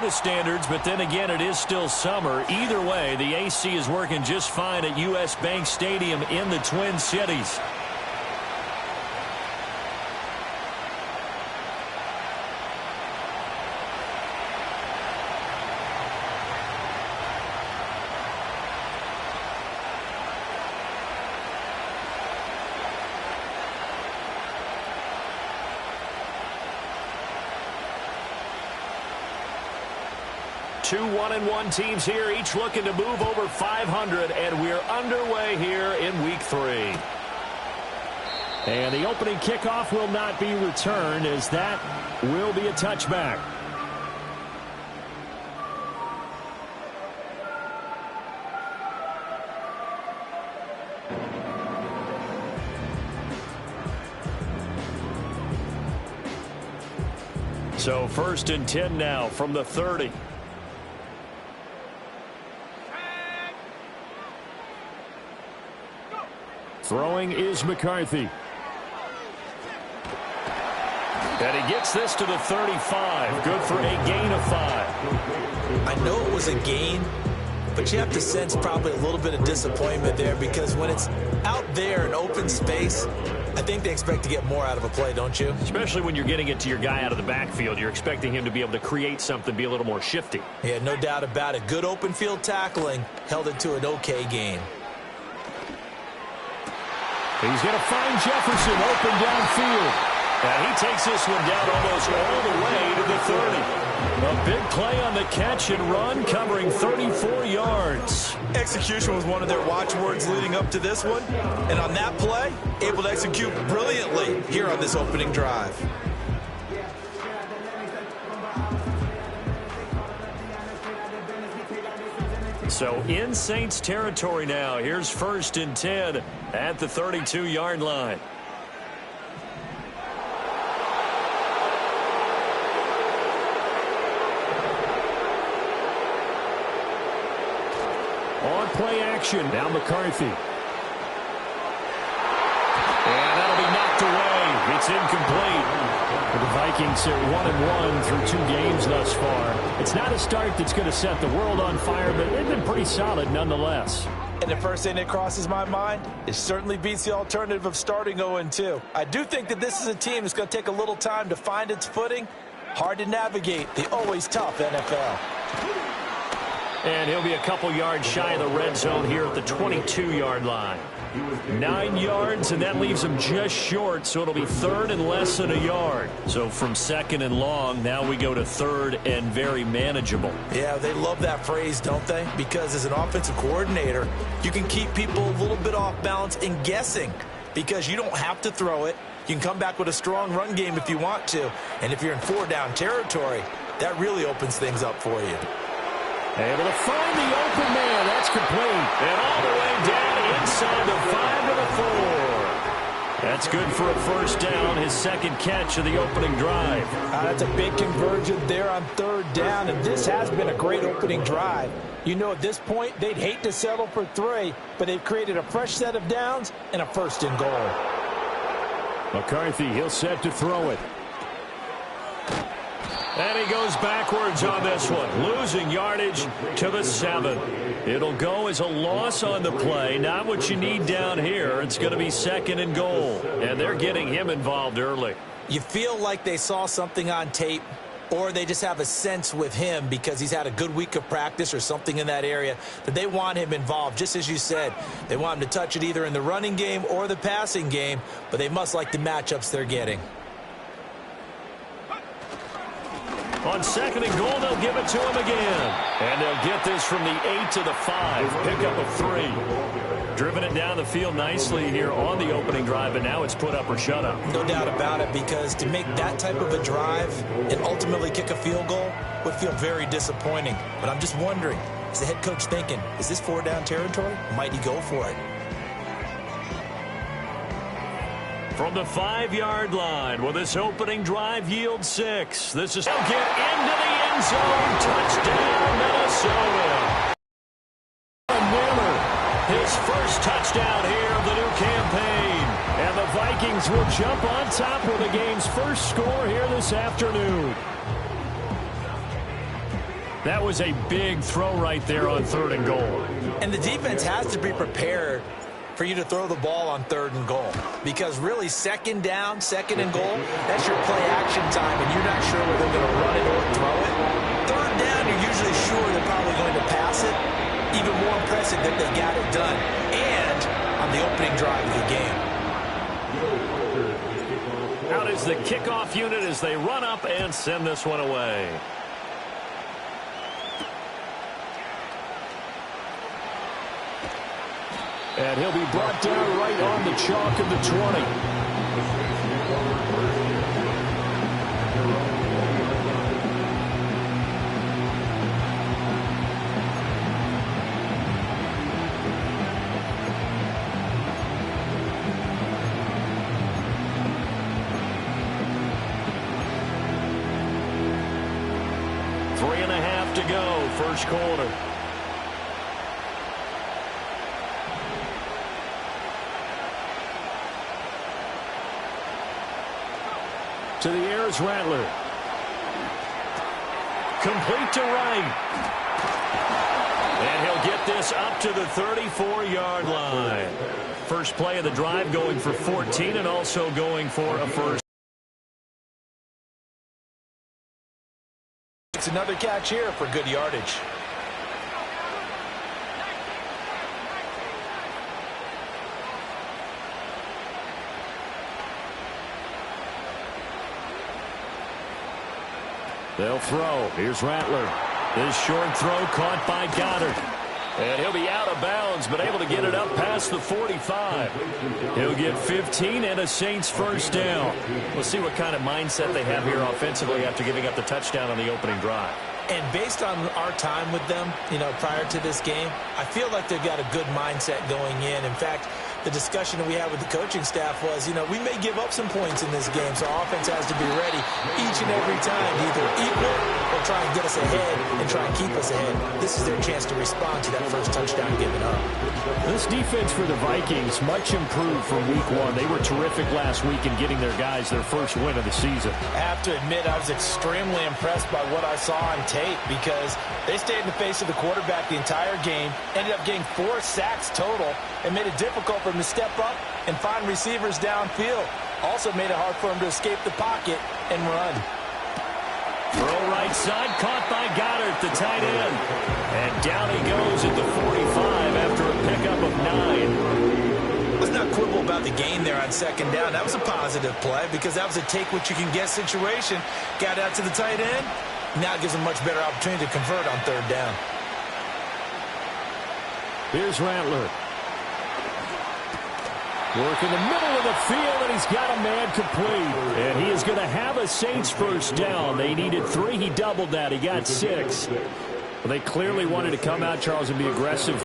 Minnesota standards, but then again, it is still summer. Either way, the AC is working just fine at U.S. Bank Stadium in the Twin Cities. Two 1-1 teams here, each looking to move over 500, and we're underway here in Week 3. And the opening kickoff will not be returned, as that will be a touchback. So 1st and 10 now from the 30. Throwing is McCarthy. And he gets this to the 35. Good for a gain of 5. I know it was a gain, but you have to sense probably a little bit of disappointment there, because when it's out there in open space, I think they expect to get more out of a play, don't you? Especially when you're getting it to your guy out of the backfield. You're expecting him to be able to create something, be a little more shifty. Yeah, no doubt about it. Good open field tackling held it to an okay gain. He's going to find Jefferson open downfield. And he takes this one down almost all the way to the 30. A big play on the catch and run, covering 34 yards. Execution was one of their watchwords leading up to this one. And on that play, able to execute brilliantly here on this opening drive. So in Saints territory now. Here's 1st and 10 at the 32-yard line. On play action, now McCarthy. And that'll be knocked away. It's incomplete. The Vikings are 1-1 through 2 games thus far. It's not a start that's going to set the world on fire, but they've been pretty solid nonetheless. And the first thing that crosses my mind, it certainly beats the alternative of starting 0-2. I do think that this is a team that's going to take a little time to find its footing. Hard to navigate the always tough NFL. And he'll be a couple yards shy of the red zone here at the 22-yard line. 9 yards, and that leaves him just short, so it'll be 3rd and less than a yard. So from 2nd and long, now we go to 3rd and very manageable. Yeah, they love that phrase, don't they? Because as an offensive coordinator, you can keep people a little bit off balance and guessing, because you don't have to throw it. You can come back with a strong run game if you want to. And if you're in 4-down territory, that really opens things up for you. Able to find the open man. That's complete. And all the way down inside the 5 to the 4. That's good for a 1st down, his 2nd catch of the opening drive. That's a big conversion there on 3rd down, and this has been a great opening drive. You know, at this point, they'd hate to settle for 3, but they've created a fresh set of downs and a 1st and goal. McCarthy, he'll set to throw it. And he goes backwards on this one, losing yardage to the 7. It'll go as a loss on the play. Not what you need down here. It's going to be 2nd and goal. And they're getting him involved early. You feel like they saw something on tape, or they just have a sense with him because he's had a good week of practice or something in that area that they want him involved. Just as you said, they want him to touch it either in the running game or the passing game, but they must like the matchups they're getting. On 2nd and goal, they'll give it to him again. And they'll get this from the 8 to the 5. Pickup of 3. Driven it down the field nicely here on the opening drive, but now it's put up or shut up. No doubt about it, because to make that type of a drive and ultimately kick a field goal would feel very disappointing. But I'm just wondering, is the head coach thinking, is this 4-down territory? Might he go for it? From the 5-yard line, will this opening drive yield 6? This is... They'll get into the end zone. Touchdown, Minnesota. Miller, his first touchdown here of the new campaign. And the Vikings will jump on top with the game's first score here this afternoon. That was a big throw right there on 3rd and goal. And the defense has to be prepared for you to throw the ball on 3rd and goal. Because really, 2nd down, 2nd and goal, that's your play action time, and you're not sure whether they're going to run it or throw it. 3rd down, you're usually sure they're probably going to pass it. Even more impressive that they got it done. And on the opening drive of the game. Out is the kickoff unit as they run up and send this one away. And he'll be brought down right on the chalk of the 20. Three and a half to go, first quarter. To the air is Rattler. Complete to right. And he'll get this up to the 34-yard line. First play of the drive, going for 14 and also going for a first. It's another catch here for good yardage. They'll throw. Here's Rattler. This short throw caught by Goddard. And he'll be out of bounds, but able to get it up past the 45. He'll get 15 and a Saints first down. We'll see what kind of mindset they have here offensively after giving up the touchdown on the opening drive. And based on our time with them, prior to this game, I feel like they've got a good mindset going in. In fact, the discussion that we had with the coaching staff was, we may give up some points in this game, so our offense has to be ready each and every time to either equal or try and get us ahead and try and keep us ahead. This is their chance to respond to that first touchdown given up. This defense for the Vikings, much improved from week 1. They were terrific last week in getting their guys their first win of the season. I have to admit, I was extremely impressed by what I saw on tape because they stayed in the face of the quarterback the entire game, ended up getting 4 sacks total, and made it difficult for him to step up and find receivers downfield. Also made it hard for him to escape the pocket and run. Throw right side, caught by Goddard, the tight end. And down he goes at the 45 after a pickup of 9. Let's not quibble about the gain there on 2nd down. That was a positive play because that was a take-what-you-can-get situation. Got out to the tight end. Now it gives him a much better opportunity to convert on 3rd down. Here's Rattler. Work in the middle of the field, and he's got a man complete. And he is going to have a Saints first down. They needed 3. He doubled that. He got 6. Well, they clearly wanted to come out, Charles, and be aggressive.